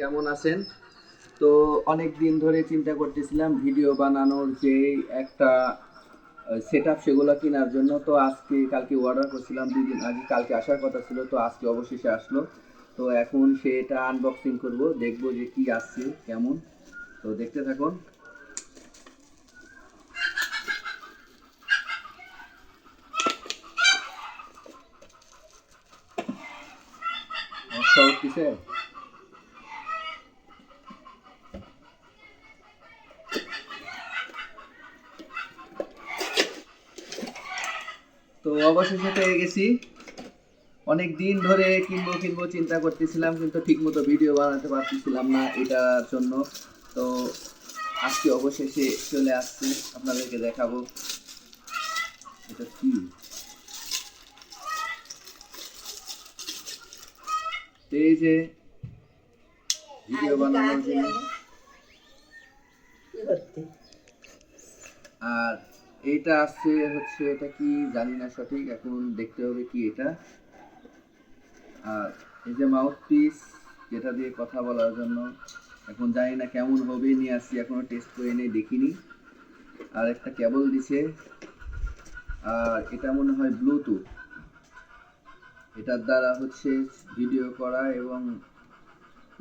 কেমন আছেন? তো অনেক দিন ধরে চিন্তা করতেছিলাম ভিডিও বানানোর যে একটা সেটআপ সেগুলো কেনার জন্য। তো কালকে অর্ডার করছিলাম ২ দিন আগে, কালকে আসার কথা ছিল, তো আজকে অবশেষে আসলো। তো এখন সেটা আনবক্সিং করব, দেখব যে কি আসছে কেমন। তো দেখতে থাকুন। নকশা উঠতেছে। তো অবশেষে পেয়ে গেছি। অনেক দিন ধরে কিনবো কিনবো চিন্তা করতেছিলাম, কিন্তু ঠিকমতো ভিডিও বানাতে পারতেছিলাম না এটার জন্য। তো আজকে অবশেষে চলে আসছে, আপনাদেরকে দেখাবো এটা কি। এই যে ভিডিও বানানোর জন্য, আর এইটা আসছে হচ্ছে, এটা কি জানি না সঠিক, এখন দেখতে হবে কি এটা। আর এই যে মাউথ পিস, যেটা দিয়ে কথা বলার জন্য, এখন জানি না কেমন হবে, নিয়ে আসছি, এখনো টেস্ট করে নেই, দেখিনি। আর একটা কেবল দিছে, আর এটা মনে হয় ব্লুটুথ। এটার দ্বারা হচ্ছে ভিডিও করা এবং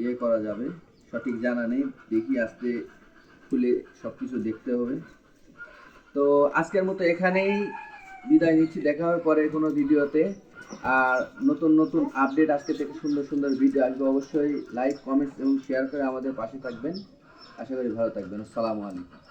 ইয়ে করা যাবে, সঠিক জানা নেই, দেখি আসতে খুলে সব কিছু দেখতে হবে। তো আজকের মতো এখানেই বিদায় নিচ্ছি, দেখা হবে পরে কোনো ভিডিওতে। আর নতুন নতুন আপডেট আজকে থেকে সুন্দর সুন্দর ভিডিও আসবে, অবশ্যই লাইক কমেন্টস এবং শেয়ার করে আমাদের পাশে থাকবেন। আশা করি ভালো থাকবেন। আসসালামু আলাইকুম।